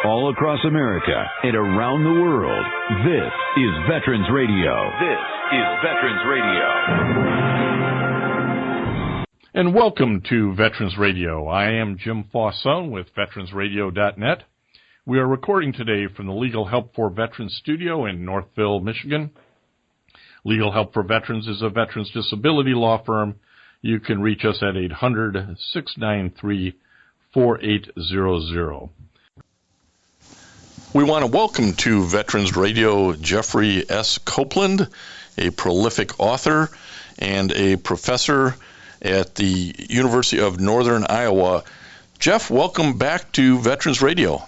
all across America and around the world. This is Veterans Radio. This is Veterans Radio. And welcome to Veterans Radio. I am Jim Fausone with VeteransRadio.net. We are recording today from the Legal Help for Veterans studio in Northville, Michigan. Legal Help for Veterans is a veterans disability law firm. You can reach us at 800-693-4800. We want to welcome to Veterans Radio Jeffrey S. Copeland, a prolific author and a professor at the University of Northern Iowa. Jeff, welcome back to Veterans Radio.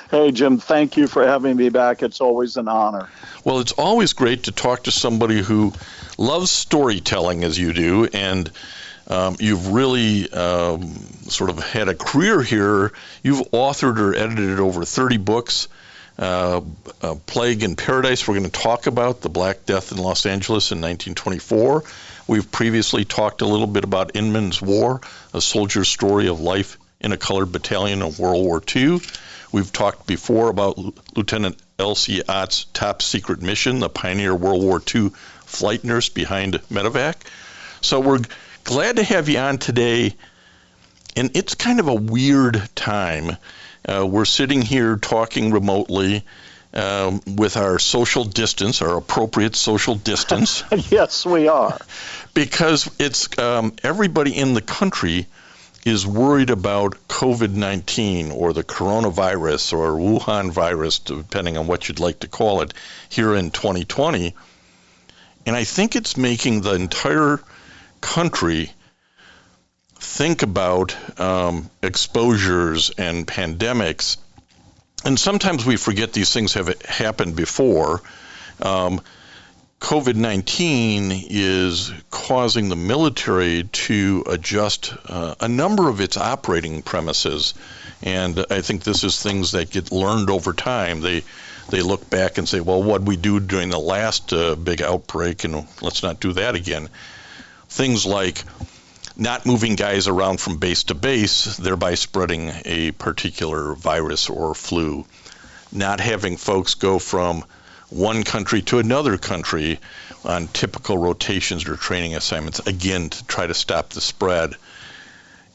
Hey, Jim, thank you for having me back. It's always an honor. Well, it's always great to talk to somebody who loves storytelling as you do, and you've really sort of had a career here. You've authored or edited over 30 books. Plague in Paradise, we're going to talk about the Black Death in Los Angeles in 1924. We've previously talked a little bit about Inman's War, a soldier's story of life in a colored battalion of World War II. We've talked before about Lieutenant Elsie Ott's top secret mission, the pioneer World War II flight nurse behind medevac. So we're glad to have you on today, and it's kind of a weird time. We're sitting here talking remotely with our social distance, our appropriate social distance. Yes, we are. Because it's everybody in the country is worried about COVID-19 or the coronavirus or Wuhan virus, depending on what you'd like to call it, here in 2020. And I think it's making the entire country think about exposures and pandemics. And sometimes we forget these things have happened before. COVID-19 is causing the military to adjust a number of its operating premises. And I think this is things that get learned over time. They look back and say, well, what did we do during the last big outbreak? And let's not do that again. Things like not moving guys around from base to base, thereby spreading a particular virus or flu. Not having folks go from one country to another country on typical rotations or training assignments, again, to try to stop the spread.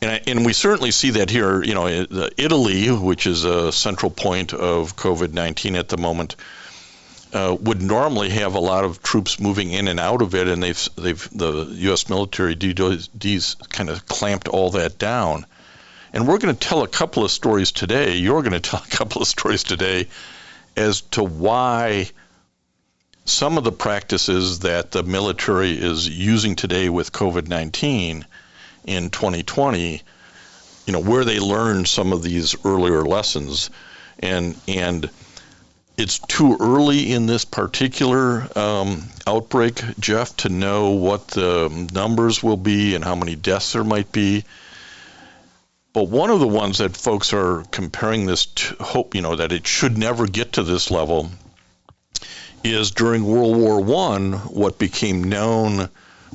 And we certainly see that here. You know, Italy, which is a central point of COVID-19 at the moment, would normally have a lot of troops moving in and out of it, and the U.S. military DOD's kind of clamped all that down. And we're going to tell a couple of stories today. You're going to tell a couple of stories today as to why some of the practices that the military is using today with COVID-19 in 2020, you know, where they learned some of these earlier lessons. And it's too early in this particular outbreak, Jeff, to know what the numbers will be and how many deaths there might be. But one of the ones that folks are comparing this to, hope, you know, that it should never get to this level, is during World War I, what became known,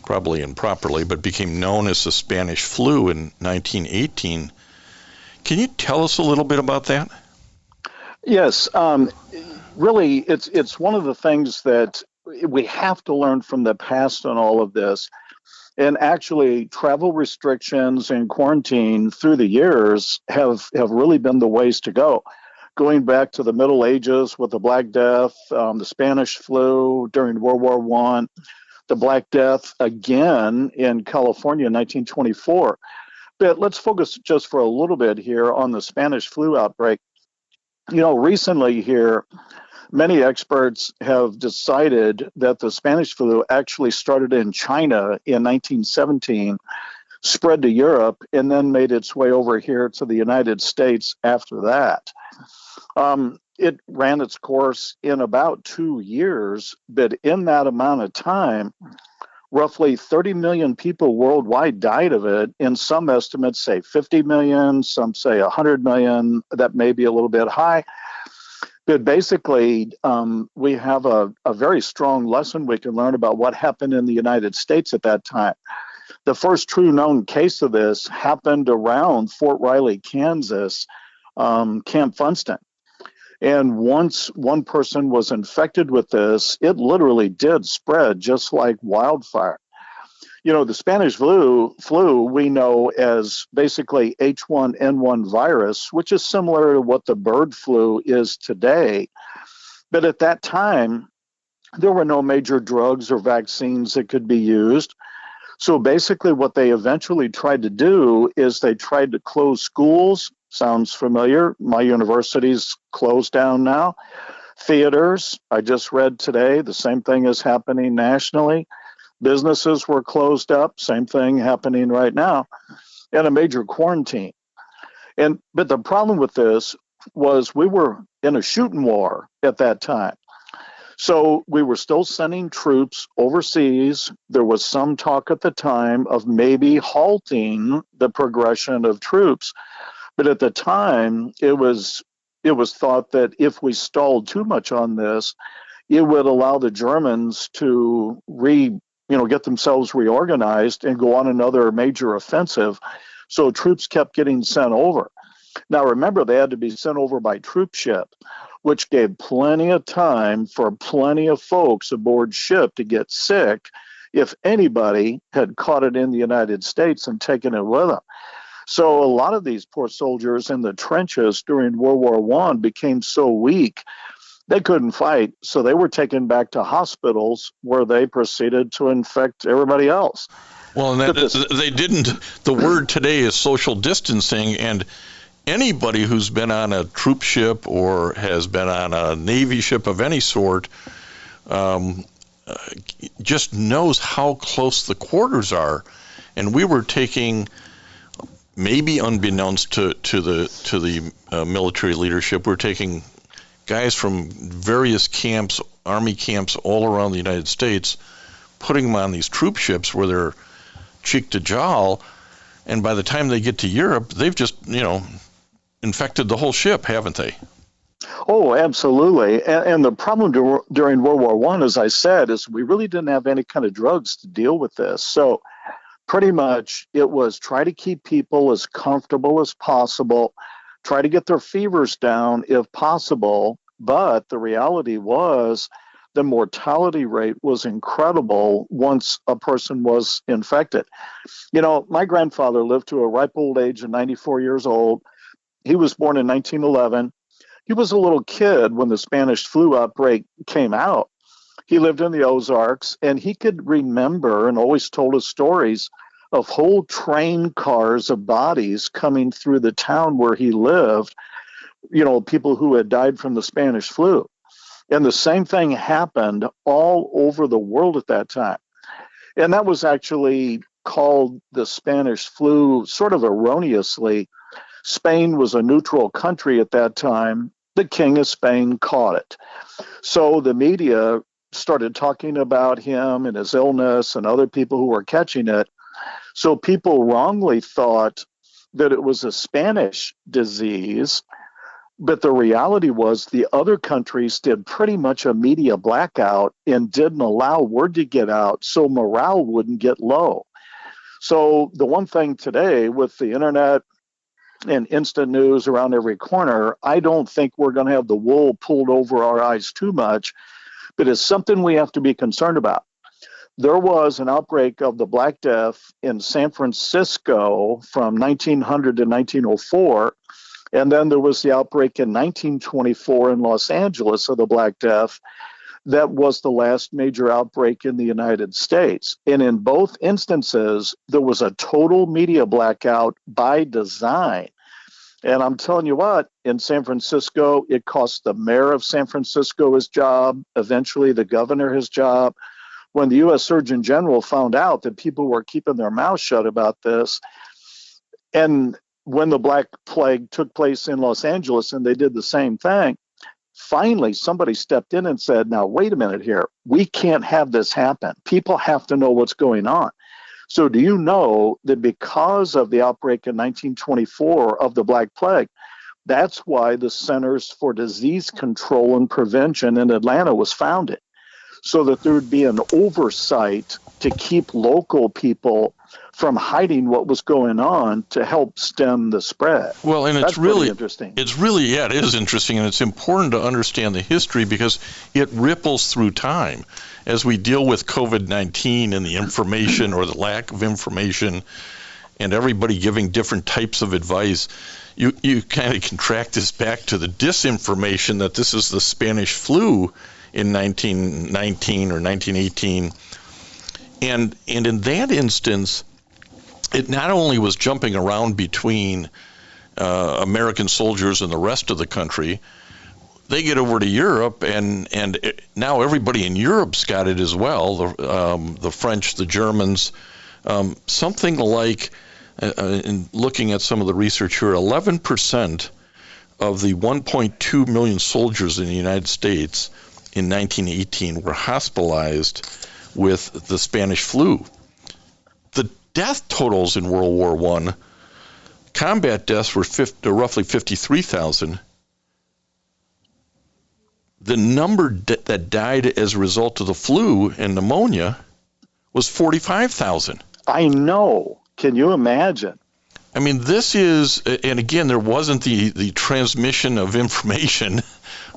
probably improperly, but became known as the Spanish flu in 1918. Can you tell us a little bit about that? Yes. Really, it's one of the things that we have to learn from the past on all of this. And actually, travel restrictions and quarantine through the years have really been the ways to go. Going back to the Middle Ages with the Black Death, the Spanish flu during World War I, the Black Death again in California in 1924. But let's focus just for a little bit here on the Spanish flu outbreak. You know, recently here, many experts have decided that the Spanish flu actually started in China in 1917, spread to Europe, and then made its way over here to the United States after that. It ran its course in about 2 years, but in that amount of time, roughly 30 million people worldwide died of it. And some estimates say 50 million, some say 100 million. That may be a little bit high. But basically, we have a very strong lesson we can learn about what happened in the United States at that time. The first true known case of this happened around Fort Riley, Kansas, Camp Funston. And once one person was infected with this, it literally did spread just like wildfire. The Spanish flu we know as basically H1N1 virus, which is similar to what the bird flu is today. But at that time, there were no major drugs or vaccines that could be used. So basically what they eventually tried to do is they tried to close schools. Sounds familiar. My university's closed down now. Theaters, I just read today, the same thing is happening nationally. Businesses were closed up, same thing happening right now, and a major quarantine. But the problem with this was we were in a shooting war at that time. So we were still sending troops overseas. There was some talk at the time of maybe halting the progression of troops. But at the time, it was thought that if we stalled too much on this, it would allow the Germans to get themselves reorganized and go on another major offensive. So troops kept getting sent over. Now, remember, they had to be sent over by troop ship, which gave plenty of time for plenty of folks aboard ship to get sick if anybody had caught it in the United States and taken it with them. So a lot of these poor soldiers in the trenches during World War I became so weak, they couldn't fight. So they were taken back to hospitals where they proceeded to infect everybody else. Well, and they didn't. The word today is social distancing, and anybody who's been on a troop ship or has been on a Navy ship of any sort just knows how close the quarters are. And we were taking, maybe unbeknownst to the military leadership, we're taking guys from various camps, Army camps all around the United States, putting them on these troop ships where they're cheek to jowl, and by the time they get to Europe, they've just, infected the whole ship, haven't they? Oh, absolutely. And the problem during World War I, as I said, is we really didn't have any kind of drugs to deal with this. So pretty much it was try to keep people as comfortable as possible, try to get their fevers down if possible. But the reality was the mortality rate was incredible once a person was infected. My grandfather lived to a ripe old age of 94 years old. He was born in 1911. He was a little kid when the Spanish flu outbreak came out. He lived in the Ozarks, and he could remember and always told us stories of whole train cars of bodies coming through the town where he lived, people who had died from the Spanish flu. And the same thing happened all over the world at that time. And that was actually called the Spanish flu sort of erroneously. Spain was a neutral country at that time. The King of Spain caught it. So the media started talking about him and his illness and other people who were catching it. So people wrongly thought that it was a Spanish disease. But the reality was the other countries did pretty much a media blackout and didn't allow word to get out so morale wouldn't get low. So the one thing today with the internet and instant news around every corner, I don't think we're going to have the wool pulled over our eyes too much, but it's something we have to be concerned about. There was an outbreak of the Black Death in San Francisco from 1900 to 1904. And then there was the outbreak in 1924 in Los Angeles of the Black Death. That was the last major outbreak in the United States. And in both instances, there was a total media blackout by design. And I'm telling you what, in San Francisco, it cost the mayor of San Francisco his job, eventually the governor his job. When the U.S. Surgeon General found out that people were keeping their mouths shut about this, and when the Black Plague took place in Los Angeles and they did the same thing, finally somebody stepped in and said, now, wait a minute here. We can't have this happen. People have to know what's going on. So do you know that because of the outbreak in 1924 of the Black Plague, that's why the Centers for Disease Control and Prevention in Atlanta was founded, so that there would be an oversight to keep local people from hiding what was going on to help stem the spread. Well, and That's really interesting. It is interesting, and it's important to understand the history because it ripples through time. As we deal with COVID-19 and the information or the lack of information and everybody giving different types of advice, you kind of can track this back to the disinformation that this is the Spanish flu in 1919 or 1918. And in that instance, it not only was jumping around between American soldiers and the rest of the country, they get over to Europe, and now everybody in Europe's got it as well, the French, the Germans, something like, in looking at some of the research here, 11% of the 1.2 million soldiers in the United States in 1918 were hospitalized with the Spanish flu. The death totals in World War I, combat deaths were roughly 53,000. The number that died as a result of the flu and pneumonia was 45,000. I know. Can you imagine? I mean, this is, and again, there wasn't the transmission of information,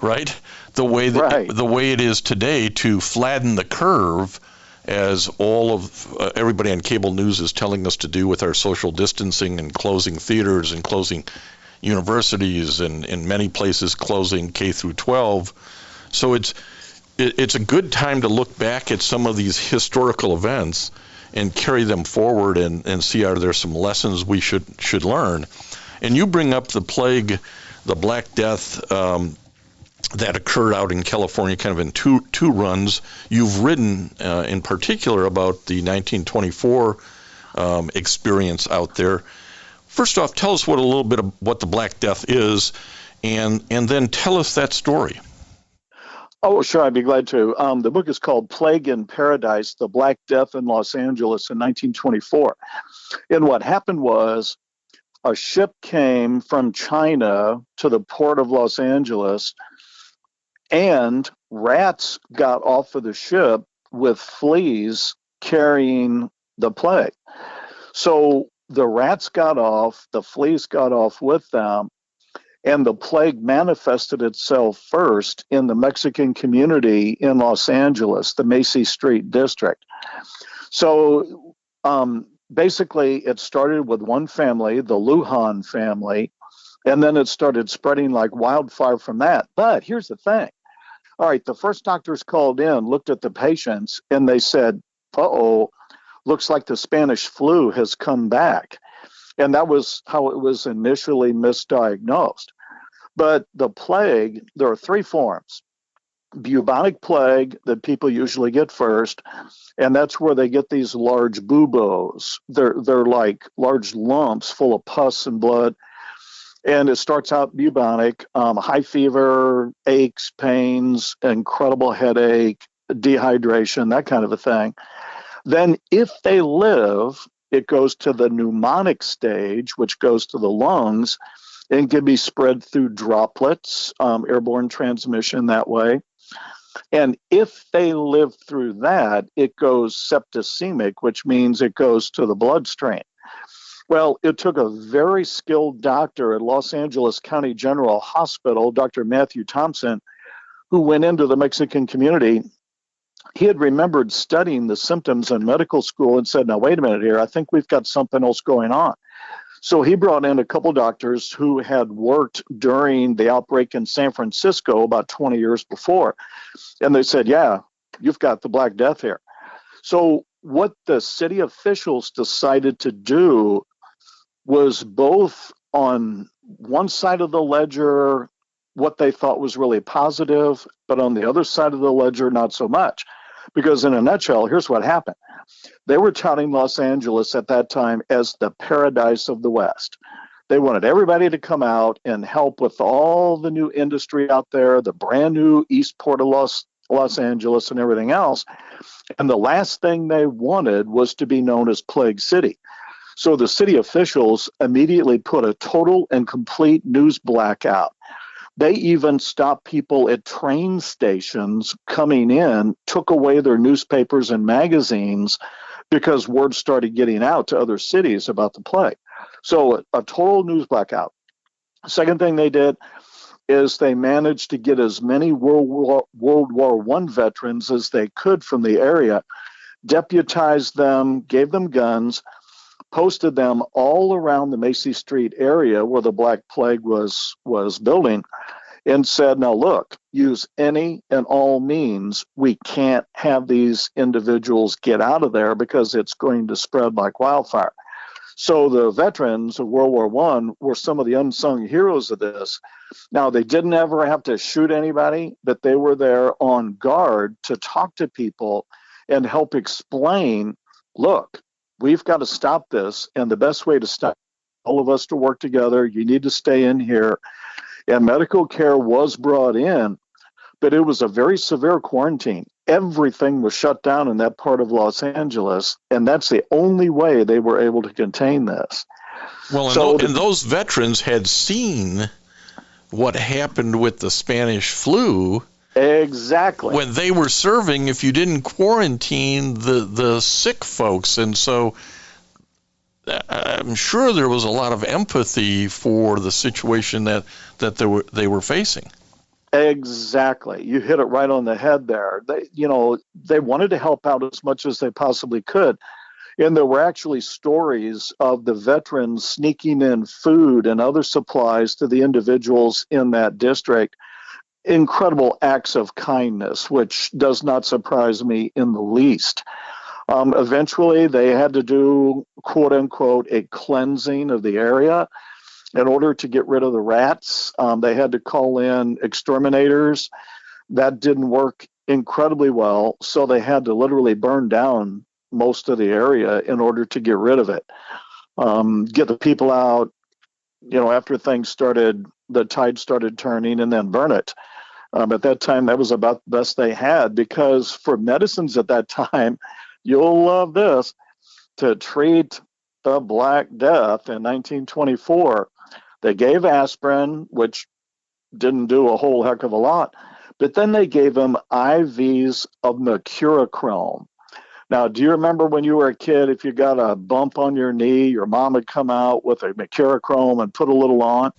right? The way it is today to flatten the curve, as all of everybody on cable news is telling us to do with our social distancing and closing theaters and closing universities and in many places closing K through 12. So it's a good time to look back at some of these historical events and carry them forward and see are there some lessons we should learn. And you bring up the plague, the Black Death, that occurred out in California kind of in two runs. You've written in particular about the 1924 experience out there. First off, tell us a little bit of what the Black Death is, and then tell us that story. Oh, sure, I'd be glad to. The book is called Plague in Paradise, The Black Death in Los Angeles in 1924. And what happened was a ship came from China to the port of Los Angeles, and rats got off of the ship with fleas carrying the plague. So the rats got off, the fleas got off with them, and the plague manifested itself first in the Mexican community in Los Angeles, the Macy Street district. So basically, it started with one family, the Lujan family, and then it started spreading like wildfire from that. But here's the thing. All right, the first doctors called in, looked at the patients, and they said, uh-oh, looks like the Spanish flu has come back. And that was how it was initially misdiagnosed. But the plague, there are three forms. Bubonic plague that people usually get first, and that's where they get these large buboes. They're like large lumps full of pus and blood. And it starts out bubonic, high fever, aches, pains, incredible headache, dehydration, that kind of a thing. Then if they live, it goes to the pneumonic stage, which goes to the lungs and can be spread through droplets, airborne transmission that way. And if they live through that, it goes septicemic, which means it goes to the bloodstream. Well, it took a very skilled doctor at Los Angeles County General Hospital, Dr. Matthew Thompson, who went into the Mexican community. He had remembered studying the symptoms in medical school and said, now, wait a minute here, I think we've got something else going on. So he brought in a couple doctors who had worked during the outbreak in San Francisco about 20 years before. And they said, yeah, you've got the Black Death here. So what the city officials decided to do was both on one side of the ledger, what they thought was really positive, but on the other side of the ledger, not so much. Because in a nutshell, here's what happened. They were touting Los Angeles at that time as the paradise of the West. They wanted everybody to come out and help with all the new industry out there, the brand new East Port of Los Angeles and everything else. And the last thing they wanted was to be known as Plague City. So the city officials immediately put a total and complete news blackout. They even stopped people at train stations coming in, took away their newspapers and magazines because word started getting out to other cities about the plague. So a total news blackout. Second thing they did is they managed to get as many World War I veterans as they could from the area, deputized them, gave them guns, posted them all around the Macy Street area where the Black Plague was building, and said, now look, use any and all means. We can't have these individuals get out of there because it's going to spread like wildfire. So the veterans of World War I were some of the unsung heroes of this. Now, they didn't ever have to shoot anybody, but they were there on guard to talk to people and help explain, look, we've got to stop this. And the best way to stop all of us to work together, you need to stay in here. And medical care was brought in, but it was a very severe quarantine. Everything was shut down in that part of Los Angeles, and that's the only way they were able to contain this. Well, and those veterans had seen what happened with the Spanish flu. Exactly. When they were serving, if you didn't quarantine the sick folks. And so I'm sure there was a lot of empathy for the situation that they were facing. Exactly. You hit it right on the head there. They wanted to help out as much as they possibly could. And there were actually stories of the veterans sneaking in food and other supplies to the individuals in that district. Incredible acts of kindness, which does not surprise me in the least. Eventually, they had to do, quote unquote, a cleansing of the area. In order to get rid of the rats, they had to call in exterminators. That didn't work incredibly well, so they had to literally burn down most of the area in order to get rid of it. Get the people out, after the tide started turning, and then burn it. At that time, that was about the best they had, because for medicines at that time, you'll love this, to treat the Black Death in 1924, they gave aspirin, which didn't do a whole heck of a lot, but then they gave them IVs of mercurochrome. Now, do you remember when you were a kid, if you got a bump on your knee, your mom would come out with a mercurochrome and put a little on?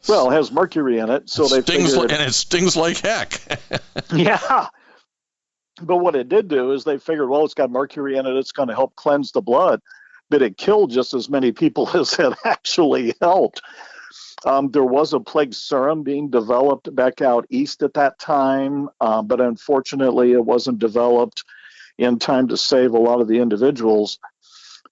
Well, it has mercury in it, so they figured... And it stings like heck. Yeah. But what it did do is they figured, well, it's got mercury in it, it's going to help cleanse the blood. But it killed just as many people as it actually helped. There was a plague serum being developed back out east at that time, but unfortunately it wasn't developed in time to save a lot of the individuals.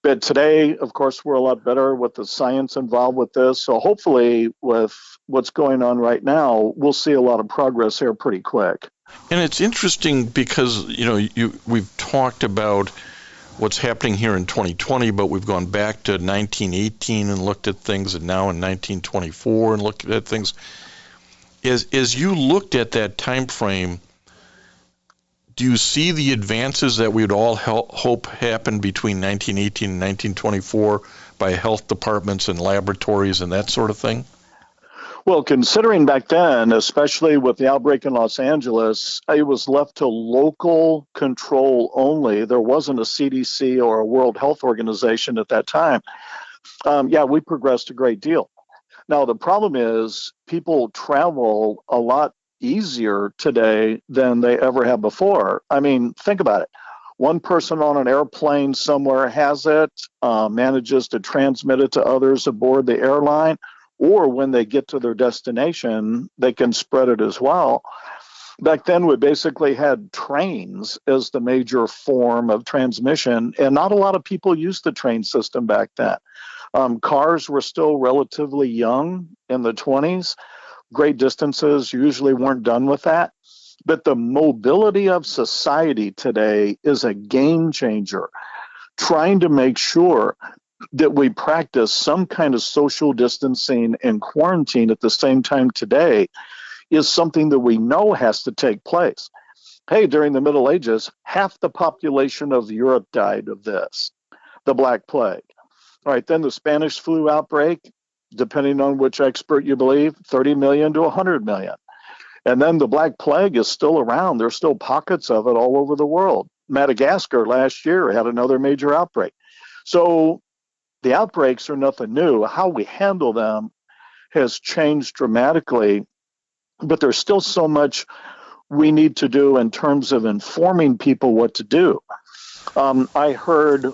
But today, of course, we're a lot better with the science involved with this. So hopefully with what's going on right now, we'll see a lot of progress here pretty quick. And it's interesting because, we've talked about what's happening here in 2020, but we've gone back to 1918 and looked at things, and now in 1924 and looked at things. As you looked at that time frame, do you see the advances that we would all hope happened between 1918 and 1924 by health departments and laboratories and that sort of thing? Well, considering back then, especially with the outbreak in Los Angeles, it was left to local control only. There wasn't a CDC or a World Health Organization at that time. We progressed a great deal. Now, the problem is people travel a lot easier today than they ever have before. I mean, think about it. One person on an airplane somewhere has it, manages to transmit it to others aboard the airline, or when they get to their destination, they can spread it as well. Back then, we basically had trains as the major form of transmission, and not a lot of people used the train system back then. Cars were still relatively young in the 20s. Great distances usually weren't done with that. But the mobility of society today is a game changer, trying to make sure that we practice some kind of social distancing and quarantine at the same time today is something that we know has to take place. Hey, during the Middle Ages, half the population of Europe died of this, the Black Plague. All right, then the Spanish flu outbreak, depending on which expert you believe, 30 million to 100 million. And then the Black Plague is still around. There's still pockets of it all over the world. Madagascar last year had another major outbreak. So the outbreaks are nothing new. How we handle them has changed dramatically, but there's still so much we need to do in terms of informing people what to do. I heard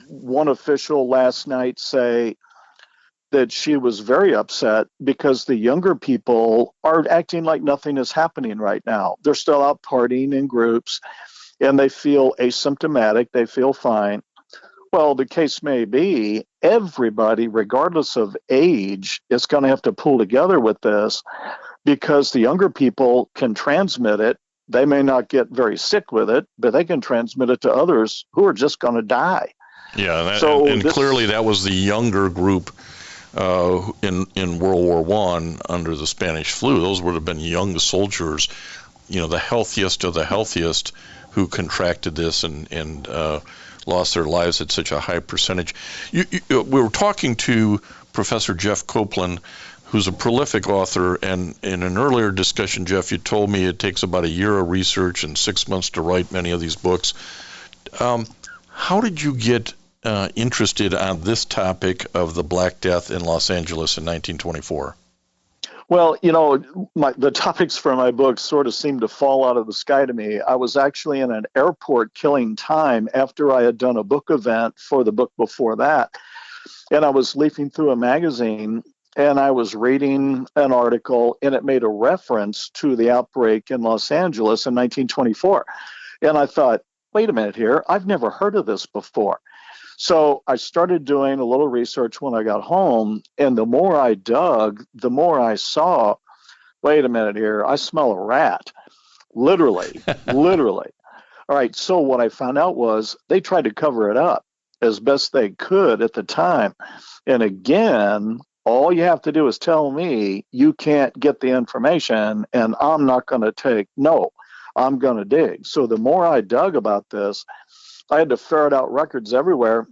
one official last night say that she was very upset because the younger people are acting like nothing is happening right now. They're still out partying in groups and they feel asymptomatic, they feel fine. Well, the case may be everybody, regardless of age, is going to have to pull together with this because the younger people can transmit it. They may not get very sick with it, but they can transmit it to others who are just going to die. Yeah, and clearly that was the younger group in World War I under the Spanish flu. Those would have been young soldiers, the healthiest of the healthiest, who contracted this and lost their lives at such a high percentage. We were talking to Professor Jeff Copeland, who's a prolific author, and in an earlier discussion, Jeff, you told me it takes about a year of research and 6 months to write many of these books. How did you get interested on this topic of the Black Death in Los Angeles in 1924? Well, the topics for my book sort of seemed to fall out of the sky to me. I was actually in an airport killing time after I had done a book event for the book before that. And I was leafing through a magazine and I was reading an article and it made a reference to the outbreak in Los Angeles in 1924. And I thought, wait a minute here, I've never heard of this before. So I started doing a little research when I got home, and the more I dug, the more I saw, wait a minute here, I smell a rat. Literally. All right, so what I found out was they tried to cover it up as best they could at the time. And again, all you have to do is tell me you can't get the information, and I'm not going to I'm going to dig. So the more I dug about this, I had to ferret out records everywhere.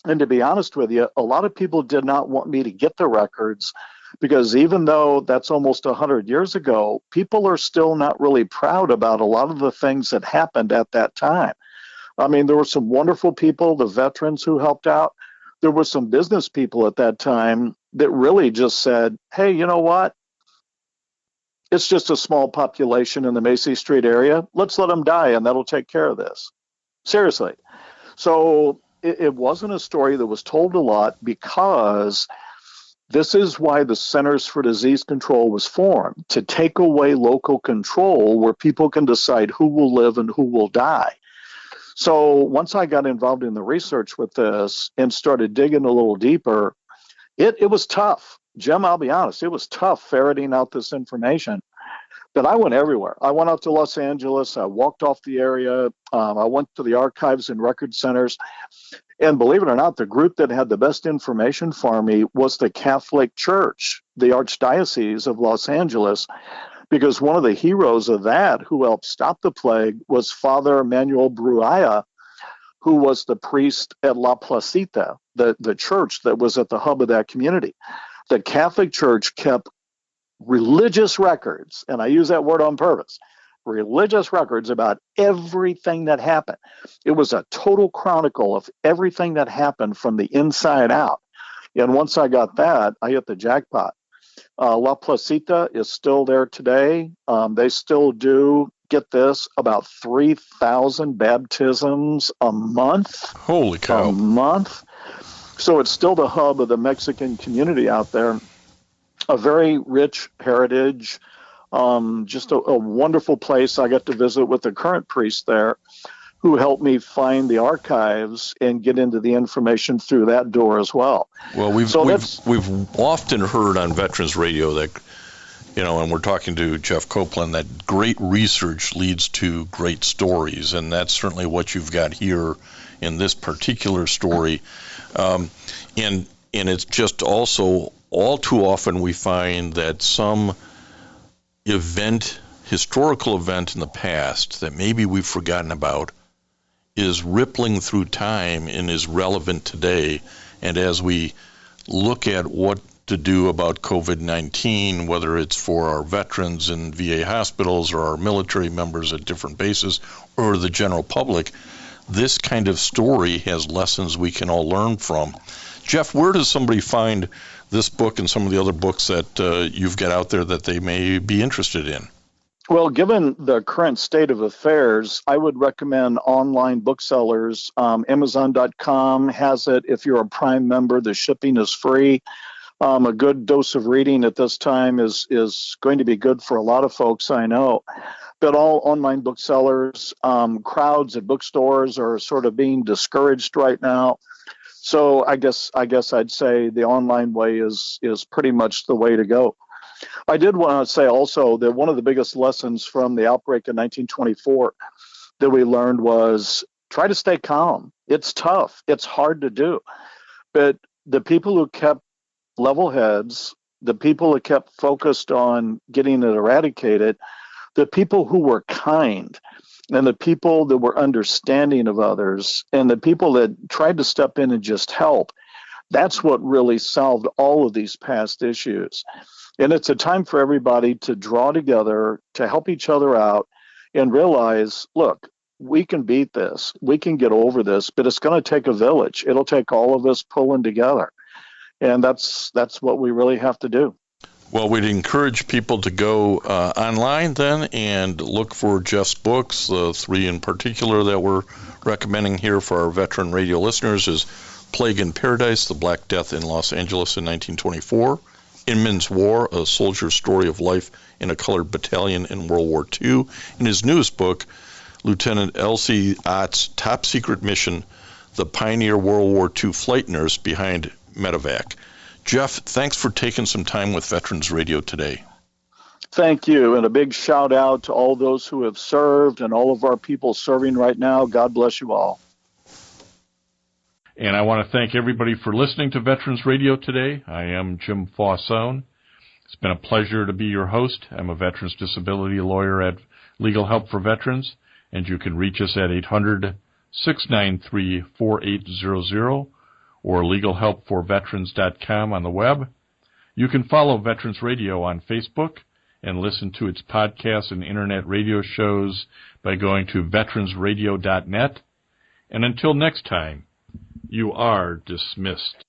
And to be honest with you, a lot of people did not want me to get the records because even though that's almost 100 years ago, people are still not really proud about a lot of the things that happened at that time. I mean, there were some wonderful people, the veterans who helped out. There were some business people at that time that really just said, hey, you know what? It's just a small population in the Macy Street area. Let's let them die and that'll take care of this. Seriously. So it wasn't a story that was told a lot because this is why the Centers for Disease Control was formed, to take away local control where people can decide who will live and who will die. So once I got involved in the research with this and started digging a little deeper, it was tough. Jim, I'll be honest, it was tough ferreting out this information. But I went everywhere. I went out to Los Angeles. I walked off the area. I went to the archives and record centers. And believe it or not, the group that had the best information for me was the Catholic Church, the Archdiocese of Los Angeles, because one of the heroes of that who helped stop the plague was Father Manuel Bruaya, who was the priest at La Placita, the church that was at the hub of that community. The Catholic Church kept religious records, and I use that word on purpose, religious records about everything that happened. It was a total chronicle of everything that happened from the inside out. And once I got that, I hit the jackpot. La Placita is still there today. They still do, get this, about 3,000 baptisms a month. Holy cow. A month. So it's still the hub of the Mexican community out there. A very rich heritage, just a wonderful place. I got to visit with the current priest there who helped me find the archives and get into the information through that door as well. Well, we've often heard on Veterans Radio that, and we're talking to Jeff Copeland, that great research leads to great stories, and that's certainly what you've got here in this particular story. And it's just also, all too often we find that some historical event in the past that maybe we've forgotten about is rippling through time and is relevant today. And as we look at what to do about COVID-19, whether it's for our veterans in VA hospitals or our military members at different bases or the general public. This kind of story has lessons we can all learn from. Jeff, where does somebody find this book and some of the other books that you've got out there that they may be interested in? Well, given the current state of affairs, I would recommend online booksellers. Amazon.com has it. If you're a Prime member, the shipping is free. A good dose of reading at this time is going to be good for a lot of folks, I know. But all online booksellers, crowds at bookstores are sort of being discouraged right now. So I guess I'd say the online way is pretty much the way to go. I did want to say also that one of the biggest lessons from the outbreak in 1924 that we learned was try to stay calm. It's tough. It's hard to do. But the people who kept level heads, the people who kept focused on getting it eradicated, the people who were kind, and the people that were understanding of others, and the people that tried to step in and just help, that's what really solved all of these past issues. And it's a time for everybody to draw together, to help each other out, and realize, look, we can beat this. We can get over this, but it's going to take a village. It'll take all of us pulling together. And that's what we really have to do. Well, we'd encourage people to go online then and look for Jeff's books. The three in particular that we're recommending here for our veteran radio listeners is Plague in Paradise, The Black Death in Los Angeles in 1924, Inman's War, A Soldier's Story of Life in a Colored Battalion in World War II, and his newest book, Lieutenant L.C. Ott's Top Secret Mission, The Pioneer World War II Flight Nurse Behind Medevac. Jeff, thanks for taking some time with Veterans Radio today. Thank you, and a big shout out to all those who have served and all of our people serving right now. God bless you all. And I want to thank everybody for listening to Veterans Radio today. I am Jim Fausone. It's been a pleasure to be your host. I'm a veterans disability lawyer at Legal Help for Veterans, and you can reach us at 800-693-4800 or legalhelpforveterans.com on the web. You can follow Veterans Radio on Facebook and listen to its podcasts and internet radio shows by going to veteransradio.net. And until next time, you are dismissed.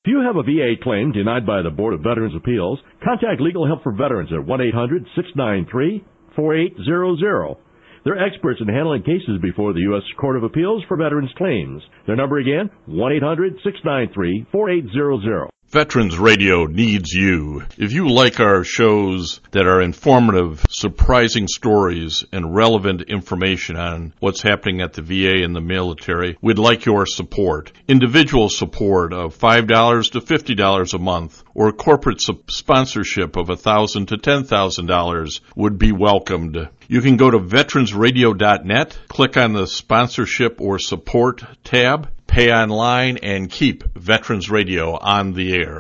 If you have a VA claim denied by the Board of Veterans' Appeals, contact Legal Help for Veterans at 1-800-693-4800. They're experts in handling cases before the U.S. Court of Appeals for Veterans Claims. Their number again, 1-800-693-4800. Veterans Radio needs you. If you like our shows that are informative, surprising stories, and relevant information on what's happening at the VA and the military, we'd like your support. Individual support of $5 to $50 a month or corporate sponsorship of $1,000 to $10,000 would be welcomed. You can go to veteransradio.net, click on the sponsorship or support tab, pay online, and keep Veterans Radio on the air.